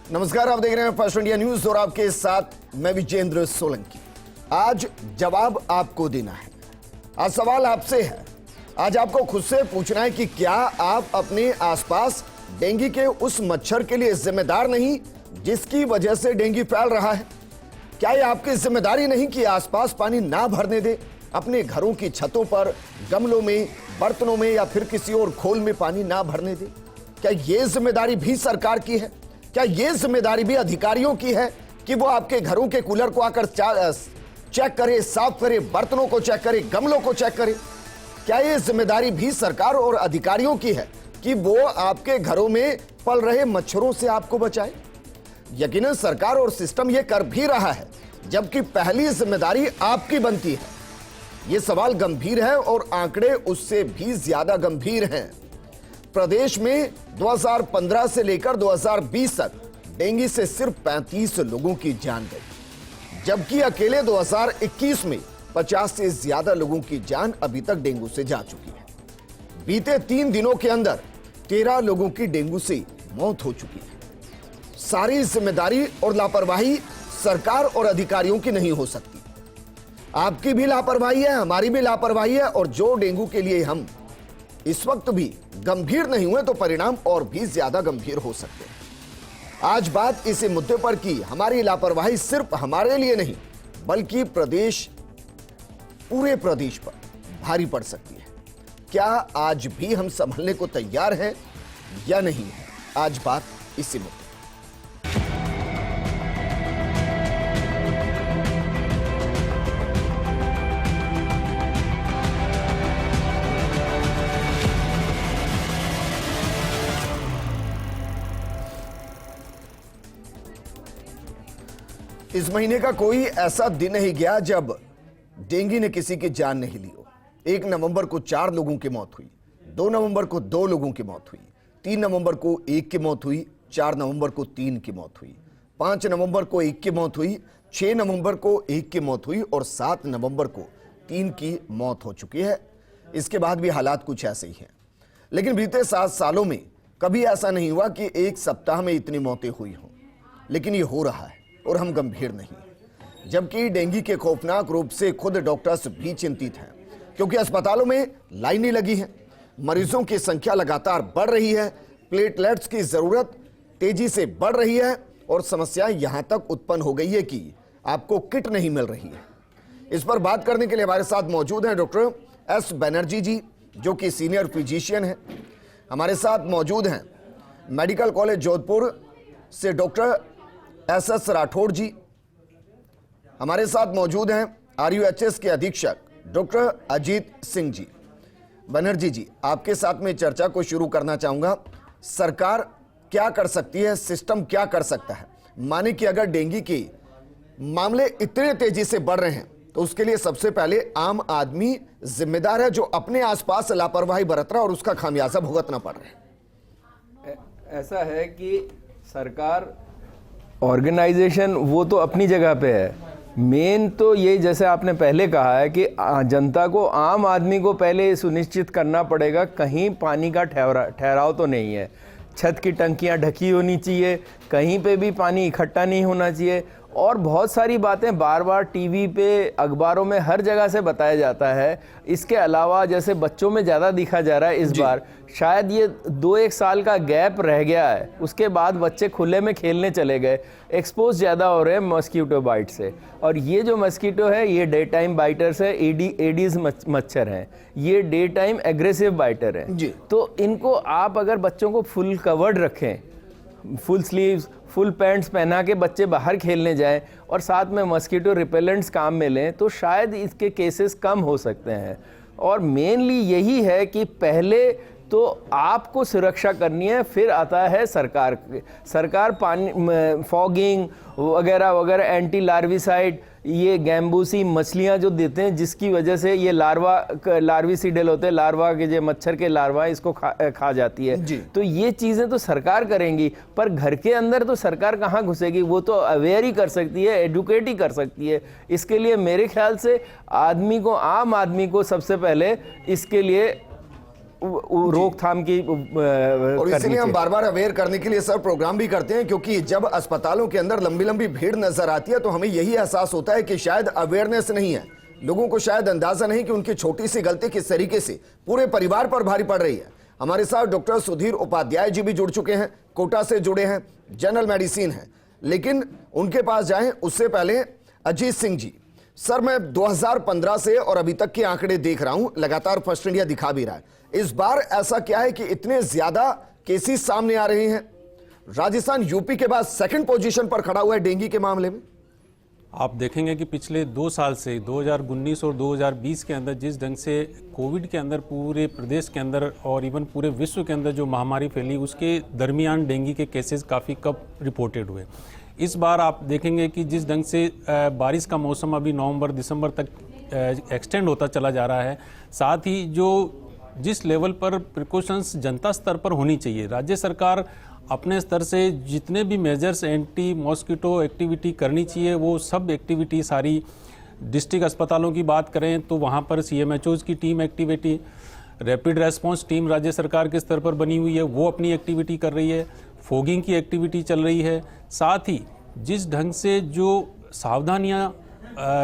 नमस्कार, आप देख रहे हैं फर्स्ट इंडिया न्यूज और आपके साथ मैं विजेंद्र सोलंकी। आज जवाब आपको देना है। आज सवाल आपसे है। आज आपको खुद से पूछना है कि क्या आप अपने आसपास डेंगू के उस मच्छर के लिए जिम्मेदार नहीं जिसकी वजह से डेंगू फैल रहा है। क्या ये आपकी जिम्मेदारी नहीं कि आसपास पानी ना भरने दे, अपने घरों की छतों पर, गमलों में, बर्तनों में या फिर किसी और खोल में पानी ना भरने दे। क्या ये जिम्मेदारी भी सरकार की है? क्या ये जिम्मेदारी भी अधिकारियों की है कि वो आपके घरों के कूलर को आकर चेक करे, साफ करे, बर्तनों को चेक करे, गमलों को चेक करे? क्या ये जिम्मेदारी भी सरकार और अधिकारियों की है कि वो आपके घरों में पल रहे मच्छरों से आपको बचाए? यकीनन सरकार और सिस्टम ये कर भी रहा है, जबकि पहली जिम्मेदारी आपकी बनती है। ये सवाल गंभीर है और आंकड़े उससे भी ज्यादा गंभीर हैं। प्रदेश में 2015 से लेकर 2020 तक डेंगू से सिर्फ 35 लोगों की जान गई, जबकि अकेले 2021 में 50 से ज्यादा लोगों की जान अभी तक डेंगू से जा चुकी है। बीते 3 दिनों के अंदर 13 लोगों की डेंगू से मौत हो चुकी है। सारी जिम्मेदारी और लापरवाही सरकार और अधिकारियों की नहीं हो सकती। आपकी भी लापरवाही है, हमारी भी लापरवाही है, और जो डेंगू के लिए हम इस वक्त भी गंभीर नहीं हुए तो परिणाम और भी ज्यादा गंभीर हो सकते हैं। आज बात इसी मुद्दे पर की हमारी लापरवाही सिर्फ हमारे लिए नहीं बल्कि पूरे प्रदेश पर भारी पड़ सकती है। क्या आज भी हम संभलने को तैयार हैं या नहीं है? आज बात इसी मुद्दे। इस महीने का कोई ऐसा दिन नहीं गया जब डेंगू ने किसी की जान नहीं ली हो। 1 नवंबर को 4 लोगों की मौत हुई, 2 नवंबर को 2 लोगों की मौत हुई, 3 नवंबर को 1 की मौत हुई, 4 नवंबर को 3 की मौत हुई, 5 नवंबर को 1 की मौत हुई, 6 नवंबर को 1 की मौत हुई और 7 नवंबर को 3 की मौत हो चुकी है। इसके बाद भी हालात कुछ ऐसे ही हैं। लेकिन बीते 7 सालों में कभी ऐसा नहीं हुआ कि एक सप्ताह में इतनी मौतें हुई हों। लेकिन ये हो रहा है और हम गंभीर नहीं। जबकि डेंगू के खौफनाक रूप से खुद डॉक्टर्स भी चिंतित हैं, क्योंकि अस्पतालों में लाइनें लगी हैं, मरीजों की संख्या लगातार बढ़ रही है, प्लेटलेट्स की जरूरत तेजी से बढ़ रही है और समस्या यहां तक उत्पन्न हो गई है कि आपको किट नहीं मिल रही है। इस पर बात करने के लिए हमारे साथ मौजूद हैं डॉक्टर एस बनर्जी जी, जो कि सीनियर फिजिशियन हैं। हमारे साथ मौजूद हैं मेडिकल कॉलेज जोधपुर से डॉक्टर एस राठौड़ जी। हमारे साथ मौजूद हैं RUHS के अधीक्षक डॉक्टर अजीत सिंह जी। बनर्जी जी, आपके साथ में चर्चा को शुरू करना चाहूंगा। सरकार क्या कर सकती है, सिस्टम क्या कर सकता है? माने कि अगर डेंगू के मामले इतने तेजी से बढ़ रहे हैं तो उसके लिए सबसे पहले आम आदमी जिम्मेदार है, जो अपने आसपास लापरवाही बरत रहा है और उसका खामियाजा भुगतना पड़ रहा है। ऐसा है कि सरकार, ऑर्गेनाइजेशन वो तो अपनी जगह पे है। मेन तो ये, जैसे आपने पहले कहा है कि जनता को, आम आदमी को पहले सुनिश्चित करना पड़ेगा कहीं पानी का ठहराव तो नहीं है, छत की टंकियां ढकी होनी चाहिए, कहीं पे भी पानी इकट्ठा नहीं होना चाहिए। और बहुत सारी बातें बार बार टीवी पे, अखबारों में, हर जगह से बताया जाता है। इसके अलावा जैसे बच्चों में ज़्यादा दिखा जा रहा है इस बार, शायद ये 2-1 साल का गैप रह गया है, उसके बाद बच्चे खुले में खेलने चले गए, एक्सपोज ज़्यादा हो रहे हैं मस्कीटो बाइट से। और ये जो मस्कीटो है ये डे टाइम बाइटर्स है, एडीज मच्छर हैं, ये डे टाइम एग्रेसिव बाइटर हैं। तो इनको आप अगर बच्चों को फुल कवर्ड रखें, फुल स्लीव्स, फुल पैंट्स पहना के बच्चे बाहर खेलने जाएं और साथ में मस्कीटो रिपेलेंट्स काम में लें तो शायद इसके केसेस कम हो सकते हैं। और मेनली यही है कि पहले तो आपको सुरक्षा करनी है, फिर आता है सरकार पानी, फॉगिंग वगैरह वगैरह, एंटी लार्विसाइड, ये गैम्बूसी मछलियां जो देते हैं जिसकी वजह से ये लार्विसीडल होते हैं, लार्वा के जो मच्छर के लार्वा इसको खा जाती है। तो ये चीज़ें तो सरकार करेंगी, पर घर के अंदर तो सरकार कहाँ घुसेगी? वो तो अवेयर ही कर सकती है, एडुकेट ही कर सकती है। इसके लिए मेरे ख्याल से आम आदमी को सबसे पहले इसके लिए रोकथाम की और इसीलिए हम बार बार अवेयर करने के लिए सर प्रोग्राम भी करते हैं, क्योंकि जब अस्पतालों के अंदर लंबी लंबी भीड़ नजर आती है तो हमें यही एहसास होता है कि शायद अवेयरनेस नहीं है, लोगों को शायद अंदाजा नहीं कि उनकी छोटी सी गलती किस तरीके से पूरे परिवार पर भारी पड़ रही है। हमारे साथ डॉक्टर सुधीर उपाध्याय जी भी जुड़ चुके हैं, कोटा से जुड़े हैं, जनरल मेडिसिन है, लेकिन उनके पास जाएं उससे पहले अजीत सिंह जी। सर, मैं 2015 से और अभी तक के आंकड़े देख रहा हूं, लगातार फर्स्ट इंडिया दिखा भी रहा है। इस बार ऐसा क्या है कि इतने ज्यादा केसेस सामने आ रहे हैं? राजस्थान यूपी के बाद सेकंड पोजीशन पर खड़ा हुआ है डेंगू के मामले में। आप देखेंगे कि पिछले 2 साल से 2019 और 2020 के अंदर जिस ढंग से कोविड के अंदर पूरे प्रदेश के अंदर और इवन पूरे विश्व के अंदर जो महामारी फैली, उसके दरमियान डेंगू के केसेस काफ़ी कम रिपोर्टेड हुए। इस बार आप देखेंगे कि जिस ढंग से बारिश का मौसम अभी नवंबर दिसंबर तक एक्सटेंड होता चला जा रहा है, साथ ही जिस लेवल पर प्रिकॉशंस जनता स्तर पर होनी चाहिए, राज्य सरकार अपने स्तर से जितने भी मेजर्स एंटी मॉस्किटो एक्टिविटी करनी चाहिए वो सब एक्टिविटी सारी, डिस्ट्रिक्ट अस्पतालों की बात करें तो वहाँ पर CMHOs की team activity, rapid response team राज्य सरकार के स्तर पर बनी हुई है, वो अपनी एक्टिविटी कर रही है, फॉगिंग की एक्टिविटी चल रही है। साथ ही जिस ढंग से जो सावधानियाँ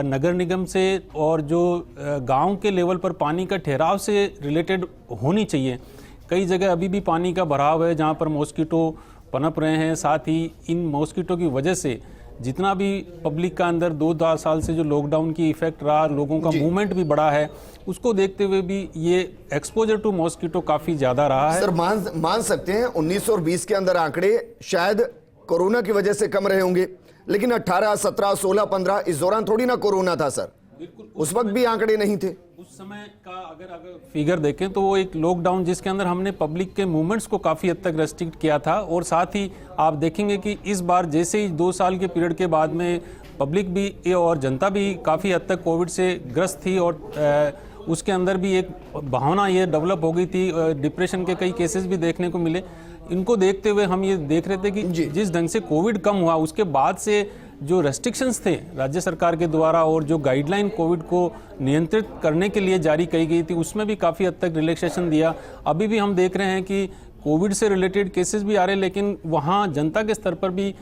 नगर निगम से और जो गांव के लेवल पर पानी का ठहराव से रिलेटेड होनी चाहिए, कई जगह अभी भी पानी का भराव है जहां पर मॉस्किटो पनप रहे हैं। साथ ही इन मॉस्किटो की वजह से जितना भी पब्लिक का अंदर 2 साल से जो लॉकडाउन की इफेक्ट रहा, लोगों का मूवमेंट भी बढ़ा है, उसको देखते हुए भी ये एक्सपोजर टू मॉस्किटो काफ़ी ज़्यादा रहा है। सर, मान सकते हैं 19 और 20 के अंदर आंकड़े शायद कोरोना की वजह से कम रहे होंगे, लेकिन 18, 17, 16, 15 इस दौरान थोड़ी ना कोरोना था सर, उस वक्त भी आंकड़े नहीं थे। उस समय का अगर फिगर देखें तो वो एक लॉकडाउन जिसके अंदर हमने पब्लिक के मूवमेंट्स को काफ़ी हद तक रेस्ट्रिक्ट किया था। और साथ ही आप देखेंगे कि इस बार जैसे ही 2 साल के पीरियड के बाद में पब्लिक भी और जनता भी काफ़ी हद तक कोविड से ग्रस्त थी और उसके अंदर भी एक भावना ये डेवलप हो गई थी, डिप्रेशन के कई केसेस भी देखने को मिले। इनको देखते हुए हम ये देख रहे थे कि जिस ढंग से कोविड कम हुआ उसके बाद से जो रेस्ट्रिक्शंस थे राज्य सरकार के द्वारा और जो गाइडलाइन कोविड को नियंत्रित करने के लिए जारी की गई थी, उसमें भी काफ़ी हद तक रिलैक्सेशन दिया। अभी भी हम देख रहे हैं कि कोविड से रिलेटेड केसेस भी आ रहे हैं, लेकिन वहाँ जनता के स्तर पर भी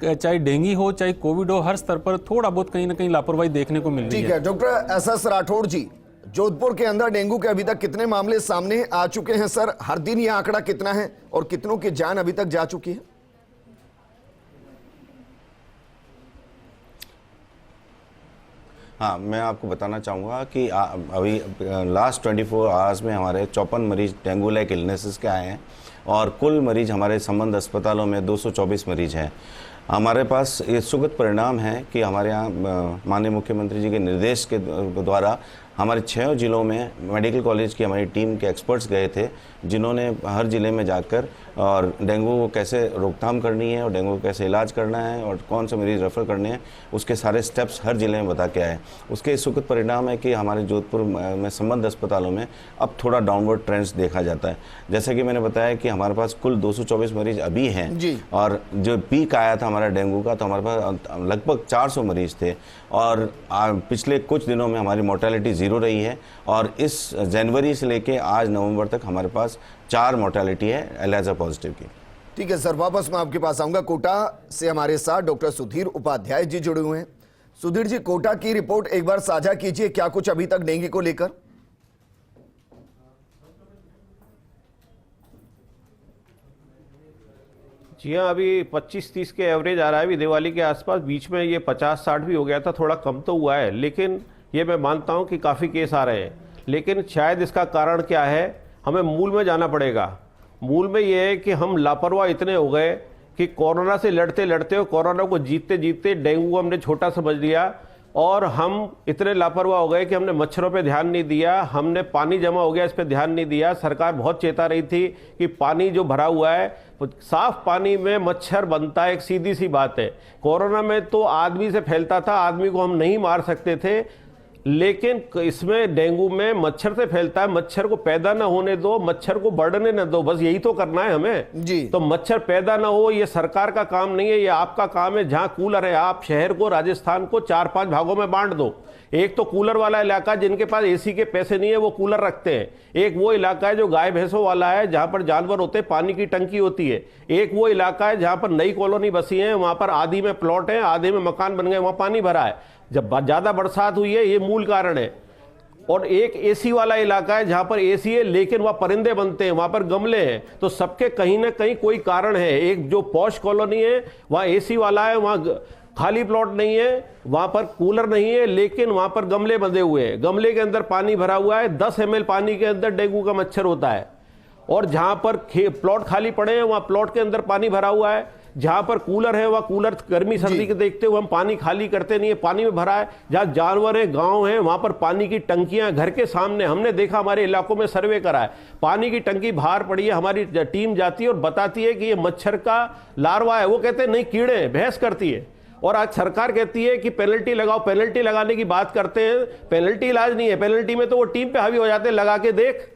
चाहे डेंगू हो चाहे कोविड हो, हर स्तर पर थोड़ा बहुत कहीं ना कहीं लापरवाही देखने को मिल रही है। ठीक है डॉक्टर SS राठौड़ जी, जोधपुर के अंदर डेंगू के अभी तक कितने मामले सामने आ चुके हैं सर? हर दिन यह आंकड़ा कितना है और कितनों की जान अभी तक जा चुकी है? हाँ, मैं आपको बताना चाहूँगा कि अभी लास्ट 24 आवर्स में हमारे 54 मरीज डेंगू लाइक इलनेसेस के आए हैं और कुल मरीज हमारे संबंध अस्पतालों में 224 मरीज हैं। हमारे पास ये सुखद परिणाम है कि हमारे यहाँ माननीय मुख्यमंत्री जी के निर्देश के द्वारा हमारे 6 जिलों में मेडिकल कॉलेज की हमारी टीम के एक्सपर्ट्स गए थे, जिन्होंने हर ज़िले में जाकर और डेंगू को कैसे रोकथाम करनी है और डेंगू को कैसे इलाज करना है और कौन से मरीज़ रेफ़र करने हैं, उसके सारे स्टेप्स हर ज़िले में बता के आए। उसके सुखद परिणाम है कि हमारे जोधपुर में संबद्ध अस्पतालों में अब थोड़ा डाउनवर्ड ट्रेंड्स देखा जाता है। जैसे कि मैंने बताया कि हमारे पास कुल 224 मरीज़ अभी हैं और जो पीक आया था हमारा डेंगू का तो हमारे पास लगभग 400 मरीज़ थे और पिछले कुछ दिनों में हमारी मोर्टेलिटी 0 रही है और इस जनवरी से लेके आज नवंबर तक हमारे पास 4 मोर्टेलिटी है एलिजा पॉजिटिव की। ठीक है सर, वापस मैं आपके पास आऊंगा। कोटा से हमारे साथ डॉक्टर सुधीर उपाध्याय जी जुड़े हुए हैं। सुधीर जी, कोटा की रिपोर्ट एक बार साझा कीजिए, क्या कुछ अभी तक डेंगू को लेकर? जी हाँ, अभी 25-30 के एवरेज आ रहा है। अभी दिवाली के आसपास बीच में ये 50-60 भी हो गया था, थोड़ा कम तो हुआ है, लेकिन ये मैं मानता हूँ कि काफ़ी केस आ रहे हैं। लेकिन शायद इसका कारण क्या है, हमें मूल में जाना पड़ेगा। मूल में ये है कि हम लापरवाह इतने हो गए कि कोरोना से लड़ते लड़ते और कोरोना को जीतते जीतते डेंगू को हमने छोटा समझ लिया और हम इतने लापरवाह हो गए कि हमने मच्छरों पे ध्यान नहीं दिया, हमने पानी जमा हो गया इस पे ध्यान नहीं दिया। सरकार बहुत चेता रही थी कि पानी जो भरा हुआ है, साफ पानी में मच्छर बनता है, एक सीधी सी बात है। कोरोना में तो आदमी से फैलता था, आदमी को हम नहीं मार सकते थे। लेकिन इसमें डेंगू में मच्छर से फैलता है, मच्छर को पैदा ना होने दो, मच्छर को बढ़ने ना दो, बस यही तो करना है हमें जी। तो मच्छर पैदा ना हो, ये सरकार का काम नहीं है, ये आपका काम है। जहां कूलर है, आप शहर को, राजस्थान को 4-5 भागों में बांट दो। एक तो कूलर वाला इलाका, जिनके पास एसी के पैसे नहीं है वो कूलर रखते हैं। एक वो इलाका है जो गाय भैंसों वाला है, जहां पर जानवर होते हैं, पानी की टंकी होती है। एक वो इलाका है जहां पर नई कॉलोनी बसी है, वहां पर आधी में प्लॉट है, आधे में मकान बन गए, वहां पानी भरा है। जब ज्यादा बरसात हुई है, ये मूल कारण है। और एक एसी वाला इलाका है जहां पर एसी है लेकिन वहां परिंदे बनते हैं, वहां पर गमले हैं। तो सबके कहीं ना कहीं कोई कारण है। एक जो पॉश कॉलोनी है वहां एसी वाला है, वहां खाली प्लॉट नहीं है, वहां पर कूलर नहीं है, लेकिन वहां पर गमले बंधे हुए हैं, गमले के अंदर पानी भरा हुआ है। 10 ml पानी के अंदर डेंगू का मच्छर होता है। और जहां पर प्लॉट खाली पड़े हैं वहां प्लॉट के अंदर पानी भरा हुआ है। जहां पर कूलर है वहां कूलर गर्मी सर्दी के देखते हुए हम पानी खाली करते नहीं है, पानी में भरा है। जहां जानवर है, गांव है, वहां पर पानी की टंकियां घर के सामने, हमने देखा, हमारे इलाकों में सर्वे करा है, पानी की टंकी बाहर पड़ी है। हमारी टीम जाती है और बताती है कि ये मच्छर का लार्वा है। वो कहते हैं नहीं, कीड़े हैं, बहस करती है। और आज सरकार कहती है कि पेनल्टी लगाओ, पेनल्टी लगाने की बात करते हैं। पेनल्टी इलाज नहीं है, पेनल्टी में तो वो टीम पे हावी हो जाते हैं, लगा के देख।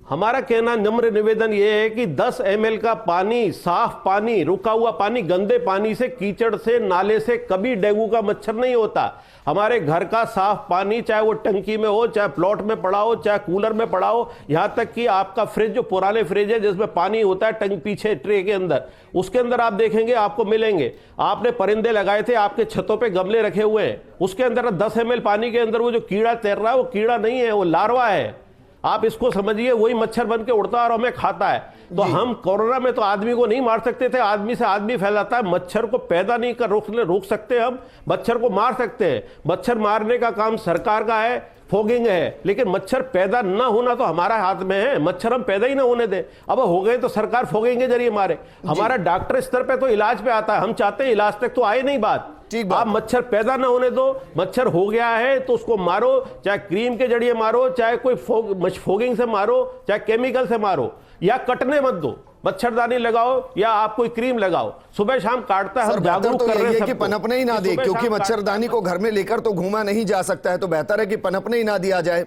हमारा कहना, नम्र निवेदन यह है कि 10 ml का पानी, साफ पानी, रुका हुआ पानी, गंदे पानी से, कीचड़ से, नाले से कभी डेंगू का मच्छर नहीं होता। हमारे घर का साफ पानी, चाहे वो टंकी में हो, चाहे प्लॉट में पड़ा हो, चाहे कूलर में पड़ा हो, यहां तक कि आपका फ्रिज, जो पुराने फ्रिज है जिसमें पानी होता है टंकी पीछे ट्रे के अंदर, उसके अंदर आप देखेंगे आपको मिलेंगे। आपने परिंदे लगाए थे, आपके छतों पे गमले रखे हुए हैं, उसके अंदर 10 ml पानी के अंदर वो जो कीड़ा तैर रहा है वो कीड़ा नहीं है, वो लार्वा है। आप इसको समझिए, वही मच्छर बन के उड़ता है और हमें खाता है। तो हम कोरोना में तो आदमी को नहीं मार सकते थे, आदमी से आदमी फैलाता है। मच्छर को पैदा नहीं कर रोक सकते, हम मच्छर को मार सकते हैं। मच्छर मारने का काम सरकार का है, फॉगिंग है, लेकिन मच्छर पैदा ना होना तो हमारा हाथ में है। मच्छर हम पैदा ही ना होने दें। अब हो गए तो सरकार फॉगिंग के जरिए मारे। हमारा डॉक्टर स्तर पे तो इलाज पे आता है, हम चाहते हैं इलाज तक तो आए नहीं बात। आप मच्छर पैदा ना होने दो। मच्छर हो गया है तो उसको मारो, चाहे क्रीम के जरिए मारो, चाहे कोई फॉगिंग से मारो, चाहे केमिकल से मारो, या कटने मत दो। मच्छरदानी लगाओ या आप कोई क्रीम लगाओ, सुबह शाम काटता है। हम जागरूक कर रहे हैं कि पनपने ही ना दे, क्योंकि मच्छरदानी को घर में लेकर तो घूमा नहीं जा सकता है, तो बेहतर है कि पनपने ही ना दिया जाए।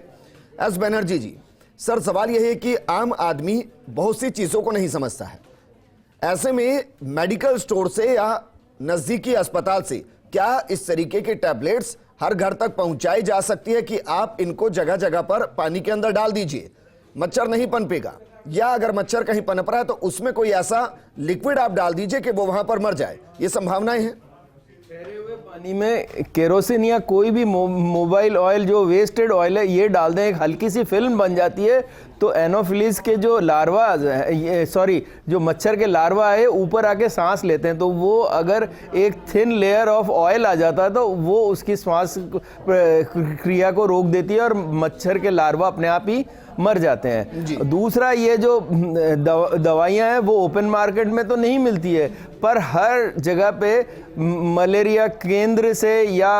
एस बनर्जी जी, सर सवाल यह है कि आम आदमी बहुत सी चीजों को नहीं समझता है। ऐसे में मेडिकल स्टोर से या नजदीकी अस्पताल से क्या इस तरीके के टैबलेट्स हर घर तक पहुंचाई जा सकती है कि आप इनको जगह जगह पर पानी के अंदर डाल दीजिए, मच्छर नहीं पनपेगा, या अगर मच्छर कहीं पनप रहा है तो उसमें कोई ऐसा लिक्विड आप डाल दीजिए कि वो वहां पर मर जाए? ये संभावनाएं हैं। ठहरे हुए पानी में केरोसिन या कोई भी मोबाइल ऑयल, जो वेस्टेड ऑयल है, ये डाल दें, एक हल्की सी फिल्म बन जाती है, तो एनोफिलिस के जो लार्वा, जो मच्छर के लार्वा है, ऊपर आके सांस लेते हैं। तो वो अगर एक थिन लेयर ऑफ ऑयल आ जाता है तो वो उसकी श्वास क्रिया को रोक देती है और मच्छर के लार्वा अपने आप ही मर जाते हैं। दूसरा, ये जो दवाइयाँ हैं वो ओपन मार्केट में तो नहीं मिलती है, पर हर जगह पे मलेरिया केंद्र से या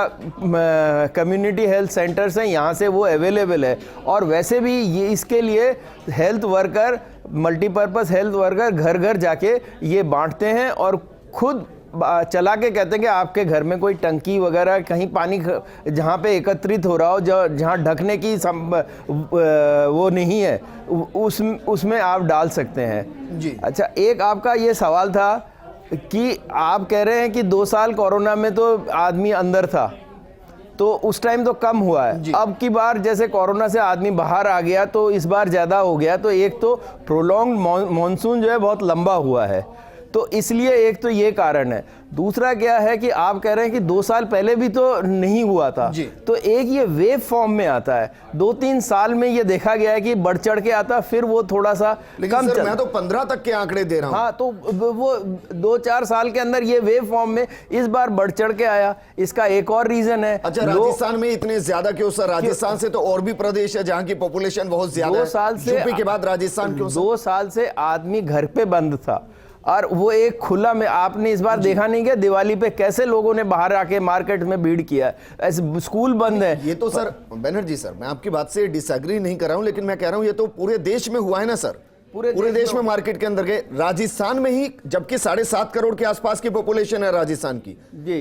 कम्युनिटी हेल्थ सेंटर से, यहाँ से वो अवेलेबल है। और वैसे भी ये इसके लिए health worker, multipurpose health worker घर घर जाके ये बांटते हैं और खुद चला के कहते हैं कि आपके घर में कोई टंकी वगैरह कहीं पानी जहाँ पे एकत्रित हो रहा हो, जहाँ ढकने की वो नहीं है, उसमें आप डाल सकते हैं जी। अच्छा, एक आपका ये सवाल था कि आप कह रहे हैं कि 2 साल कोरोना में तो आदमी अंदर था, तो उस टाइम तो कम हुआ है। अब की बार जैसे कोरोना से आदमी बाहर आ गया तो इस बार ज़्यादा हो गया। तो एक तो प्रोलॉन्ग मॉनसून जो है बहुत लंबा हुआ है, तो इसलिए एक तो ये कारण है। दूसरा क्या है कि आप कह रहे हैं कि 2 साल पहले भी तो नहीं हुआ था, तो एक ये वेव फॉर्म में आता है। 2-3 साल में ये देखा गया है कि बढ़ चढ़ के आता, फिर वो थोड़ा सा कम सर, मैं तो 15 तक के आंकड़े दे रहा हूं। हाँ, तो वो 2-4 साल के अंदर ये वेव फॉर्म में इस बार बढ़ चढ़ के आया। इसका एक और रीजन है। अच्छा, राजस्थान में इतने ज्यादा क्यों सर? राजस्थान से तो और भी प्रदेश है जहां की पॉपुलेशन बहुत ज्यादा है। 2 साल से यूपी के बाद राजस्थान क्यों? 2 साल से आदमी घर पे बंद था और वो एक खुला में, आपने इस बार देखा नहीं क्या दिवाली पे कैसे लोगों ने बाहर आके मार्केट में भीड़ किया, ऐसे स्कूल बंद है। ये तो सर बनर्जी सर, मैं आपकी बात से डिसएग्री नहीं कर रहा हूं, लेकिन मैं कह रहा हूं ये तो पूरे देश में हुआ है ना सर। पूरे देश में मार्केट के अंदर गए। राजस्थान में ही, जबकि 7.5 करोड़ के आसपास की पॉपुलेशन है राजस्थान की,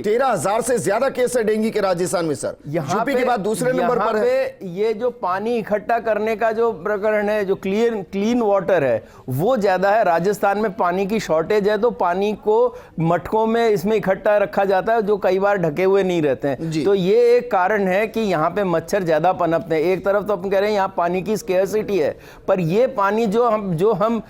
13,000 से ज्यादा केस है डेंगू के राजस्थान में सर। यूपी के बाद दूसरे नंबर पर है। ये जो पानी इकट्ठा करने का जो प्रकरण है, जो क्लीन वाटर है, वो ज्यादा है। राजस्थान में पानी की शॉर्टेज है, तो पानी को मटकों में इसमें इकट्ठा रखा जाता है, जो कई बार ढके हुए नहीं रहते हैं। तो ये एक कारण है कि यहाँ पे मच्छर ज्यादा पनपते हैं। एक तरफ तो अपन कह रहे हैं यहाँ पानी की स्केर्सिटी है, पर ये पानी जो हम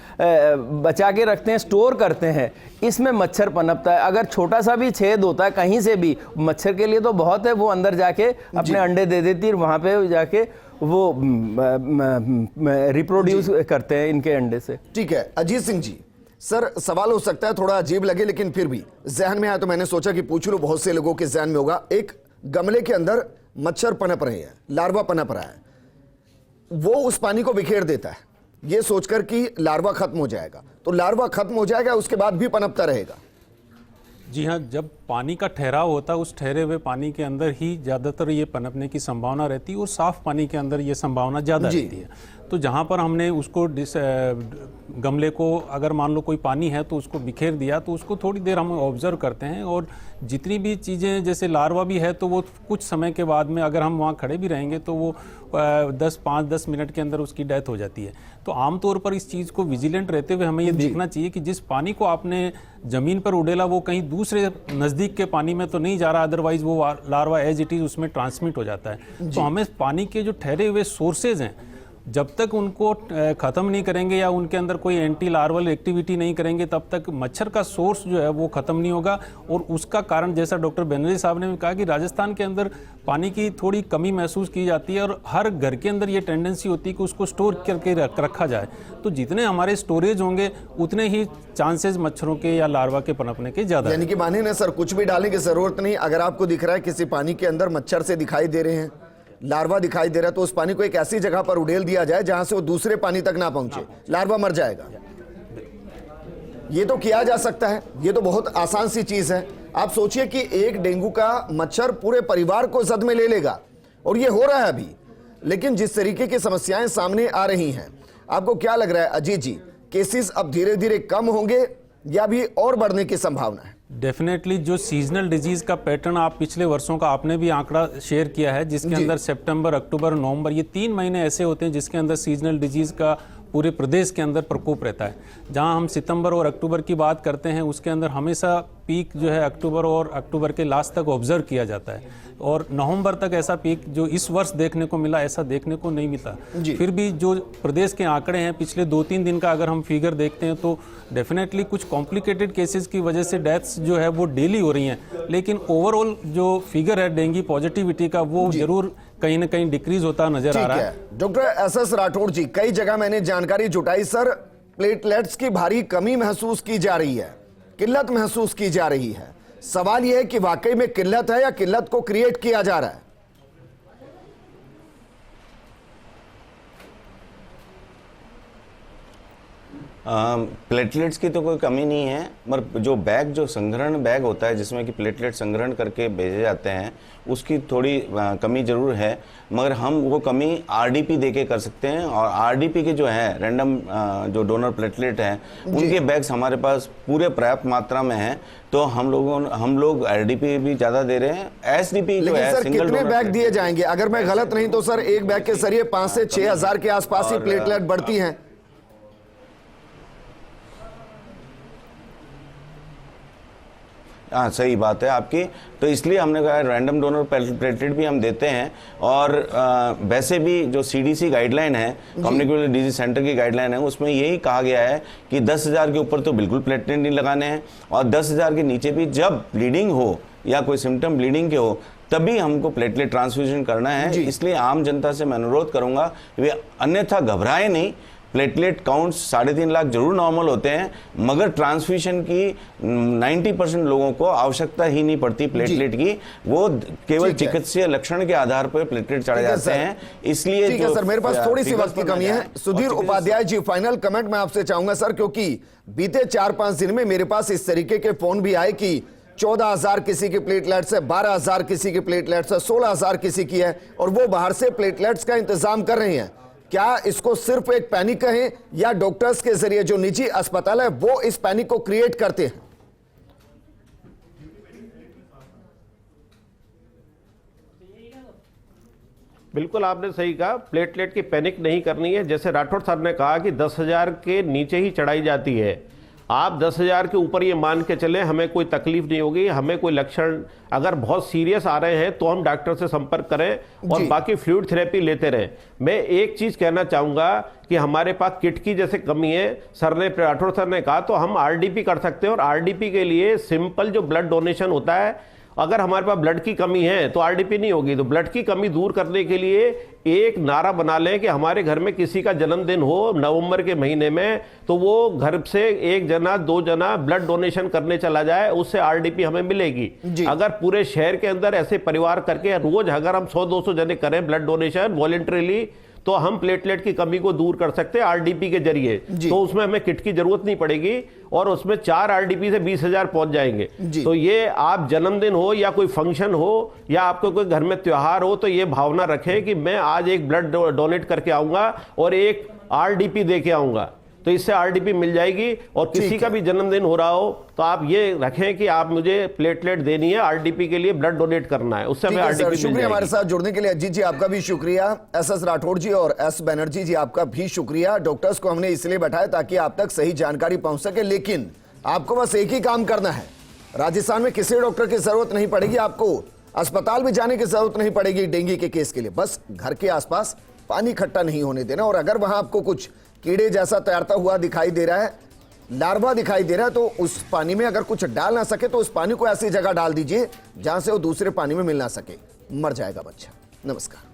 बचा के रखते हैं, स्टोर करते हैं, इसमें मच्छर पनपता है। अगर छोटा सा भी छेद होता है कहीं से भी, मच्छर के लिए तो बहुत है, वो अंदर जाके अपने अंडे दे देती है, वहां पे जाके वो रिप्रोड्यूस करते हैं इनके अंडे से। ठीक है अजीत सिंह जी, सर सवाल हो सकता है थोड़ा अजीब लगे, लेकिन फिर भी जहन में आया तो मैंने सोचा कि पूछ लो, बहुत से लोगों के जहन में होगा। एक गमले के अंदर मच्छर पनप रहे हैं, लार्वा पनप रहा है, वो उस पानी को बिखेर देता है ये सोचकर कि लार्वा खत्म हो जाएगा, तो लार्वा खत्म हो जाएगा, उसके बाद भी पनपता रहेगा। जी हाँ, जब पानी का ठहराव होता है, उस ठहरे हुए पानी के अंदर ही ज़्यादातर ये पनपने की संभावना रहती है, और साफ़ पानी के अंदर ये संभावना ज़्यादा रहती है। तो जहाँ पर हमने उसको गमले को, अगर मान लो कोई पानी है तो उसको बिखेर दिया, तो उसको थोड़ी देर हम ऑब्जर्व करते हैं, और जितनी भी चीज़ें, जैसे लार्वा भी है, तो वो कुछ समय के बाद में अगर हम वहाँ खड़े भी रहेंगे तो वो 5-10 मिनट के अंदर उसकी डेथ हो जाती है। तो आमतौर पर इस चीज़ को विजिलेंट रहते हुए हमें ये देखना चाहिए कि जिस पानी को आपने ज़मीन पर उड़ेला, वो कहीं दूसरे नज़दीक के पानी में तो नहीं जा रहा, अदरवाइज़ वो लार्वा एज इट इज़ उसमें ट्रांसमिट हो जाता है। तो हमें पानी के जो ठहरे हुए सोर्सेज हैं, जब तक उनको ख़त्म नहीं करेंगे या उनके अंदर कोई एंटी लार्वल एक्टिविटी नहीं करेंगे, तब तक मच्छर का सोर्स जो है वो ख़त्म नहीं होगा। और उसका कारण, जैसा डॉक्टर बनर्जी साहब ने भी कहा, कि राजस्थान के अंदर पानी की थोड़ी कमी महसूस की जाती है, और हर घर के अंदर ये टेंडेंसी होती है कि उसको स्टोर करके रखा जाए। तो जितने हमारे स्टोरेज होंगे, उतने ही चांसेस मच्छरों के या लार्वा के पनपने के ज़्यादा। यानी कि माने ना सर, कुछ भी डालने की ज़रूरत नहीं। अगर आपको दिख रहा है किसी पानी के अंदर मच्छर से दिखाई दे रहे हैं, लार्वा दिखाई दे रहा है, तो उस पानी को एक ऐसी जगह पर उड़ेल दिया जाए जहां से वो दूसरे पानी तक ना पहुंचे, लार्वा मर जाएगा। ये तो किया जा सकता है, ये तो बहुत आसान सी चीज है। आप सोचिए कि एक डेंगू का मच्छर पूरे परिवार को जद में ले लेगा, और ये हो रहा है अभी। लेकिन जिस तरीके की समस्याएं सामने आ रही हैं, आपको क्या लग रहा है अजीत जी, केसेस अब धीरे धीरे कम होंगे या भी और बढ़ने की संभावना है? डेफिनेटली जो सीजनल डिजीज़ का पैटर्न आप पिछले वर्षों का आपने भी आंकड़ा शेयर किया है, जिसके अंदर सितंबर, अक्टूबर, नवंबर, ये 3 महीने ऐसे होते हैं जिसके अंदर सीजनल डिजीज़ का पूरे प्रदेश के अंदर प्रकोप रहता है। जहां हम सितंबर और अक्टूबर की बात करते हैं, उसके अंदर हमेशा पीक जो है अक्टूबर और अक्टूबर के लास्ट तक ऑब्जर्व किया जाता है, और नवंबर तक ऐसा पीक जो इस वर्ष देखने को मिला, ऐसा देखने को नहीं मिला। फिर भी जो प्रदेश के आंकड़े हैं, पिछले 2-3 दिन का अगर हम फिगर देखते हैं, तो डेफिनेटली कुछ कॉम्प्लिकेटेड केसेस की वजह से डेथ्स जो है वो डेली हो रही हैं, लेकिन ओवरऑल जो फिगर है डेंगू पॉजिटिविटी का, वो जरूर कहीं ना कहीं डिक्रीज होता नजर आ रहा है। डॉक्टर SS राठौड़ जी, कई जगह मैंने जानकारी जुटाई सर, प्लेटलेट्स की भारी कमी महसूस की जा रही है, किल्लत महसूस की जा रही है। सवाल यह है कि वाकई में किल्लत है या किल्लत को क्रिएट किया जा रहा है? प्लेटलेट्स की तो कोई कमी नहीं है, मगर जो बैग, जो संग्रहण बैग होता है जिसमें कि प्लेटलेट संग्रहण करके भेजे जाते हैं, उसकी थोड़ी कमी जरूर है। मगर हम वो कमी RDP देके कर सकते हैं, और RDP के जो है रैंडम जो डोनर प्लेटलेट हैं, उनके बैग्स हमारे पास पूरे पर्याप्त मात्रा में हैं। तो हम लोग RDP भी ज़्यादा दे रहे हैं। SDP जो है सर, सिंगल कितने बैग दिए जाएंगे? अगर मैं गलत नहीं तो सर, एक बैग के जरिए 5 से 6 हज़ार के आसपास ही प्लेटलेट बढ़ती हैं। हाँ, सही बात है आपकी। तो इसलिए हमने कहा रैंडम डोनर प्लेटलेट भी हम देते हैं। और वैसे भी जो CDC गाइडलाइन है, कम्युनिकेबल डिजीज सेंटर की गाइडलाइन है, उसमें यही कहा गया है कि 10,000 के ऊपर तो बिल्कुल प्लेटलेट नहीं लगाने हैं, और 10,000 के नीचे भी जब ब्लीडिंग हो या कोई सिम्टम ब्लीडिंग के हो, तभी हमको प्लेटलेट ट्रांसफ्यूजन करना है। इसलिए आम जनता से मैं अनुरोध करूंगा, वे अन्यथा घबराए नहीं। प्लेटलेट काउंट्स 3.5 लाख जरूर नॉर्मल होते हैं, मगर ट्रांसफ्यूजन की 90% लोगों को आवश्यकता ही नहीं पड़ती प्लेटलेट की। वो केवल चिकित्सीय लक्षण के आधार पर प्लेटलेट चढ़े जाते हैं। इसलिए ठीक है सर, मेरे पास थोड़ी सी वक्त की कमी है। सुधीर उपाध्याय जी, फाइनल कमेंट मैं आपसे चाहूंगा सर, क्योंकि बीते 4-5 दिन में मेरे पास इस तरीके के फोन भी आए कि 14,000 किसी के प्लेटलेट्स है, 12,000 किसी के प्लेटलेट्स है, 16,000 किसी की है, और वो बाहर से प्लेटलेट्स का इंतजाम कर रहे हैं। क्या इसको सिर्फ एक पैनिक कहें या डॉक्टर्स के जरिए जो निजी अस्पताल है वो इस पैनिक को क्रिएट करते हैं? बिल्कुल आपने सही कहा, प्लेटलेट की पैनिक नहीं करनी है। जैसे राठौड़ साहब ने कहा कि 10,000 के नीचे ही चढ़ाई जाती है। आप 10,000 के ऊपर ये मान के चलें, हमें कोई तकलीफ नहीं होगी, हमें कोई लक्षण अगर बहुत सीरियस आ रहे हैं तो हम डॉक्टर से संपर्क करें और बाकी फ्लूइड थेरेपी लेते रहें। मैं एक चीज कहना चाहूंगा कि हमारे पास किट की जैसे कमी है, राठौड़ सर ने कहा, तो हम आरडीपी कर सकते हैं। और आरडीपी के लिए सिंपल जो ब्लड डोनेशन होता है, अगर हमारे पास ब्लड की कमी है तो आरडीपी नहीं होगी। तो ब्लड की कमी दूर करने के लिए एक नारा बना लें कि हमारे घर में किसी का जन्मदिन हो नवंबर के महीने में, तो वो घर से 1 जना 2 जना ब्लड डोनेशन करने चला जाए, उससे आरडीपी हमें मिलेगी। अगर पूरे शहर के अंदर ऐसे परिवार करके रोज अगर हम 100-200 जने करें ब्लड डोनेशन वॉलंटरीली, तो हम प्लेटलेट की कमी को दूर कर सकते हैं आरडीपी के जरिए। तो उसमें हमें किट की जरूरत नहीं पड़ेगी और उसमें 4 आरडीपी से 20,000 पहुंच जाएंगे। तो ये आप जन्मदिन हो या कोई फंक्शन हो या आपको कोई घर में त्योहार हो, तो ये भावना रखें कि मैं आज एक ब्लड डोनेट करके आऊंगा और एक आरडीपी दे के आऊंगा, तो इससे आरडीपी मिल जाएगी। और किसी का भी जन्मदिन हो रहा हो तो आप ये रखें कि आप मुझे प्लेटलेट देनी है, आरडीपी के लिए ब्लड डोनेट करना है, उससे हमें आरडीपी मिल जाएगी। शुक्रिया हमारे साथ जुड़ने के लिए। अजीत जी आपका भी शुक्रिया, एस राठौड़ जी और एस बनर्जी जी आपका भी शुक्रिया। डॉक्टर्स को हमने इसलिए बैठाया ताकि आप तक सही जानकारी पहुंच सके, लेकिन आपको बस एक ही काम करना है। राजस्थान में किसी डॉक्टर की जरूरत नहीं पड़ेगी, आपको अस्पताल भी जाने की जरूरत नहीं पड़ेगी डेंगू के केस के लिए। बस घर के आसपास पानी इकट्ठा नहीं होने देना, और अगर वहां आपको कुछ कीड़े जैसा तैरता हुआ दिखाई दे रहा है, लार्वा दिखाई दे रहा है, तो उस पानी में अगर कुछ डाल ना सके तो उस पानी को ऐसी जगह डाल दीजिए जहां से वो दूसरे पानी में मिल ना सके, मर जाएगा बच्चा। नमस्कार।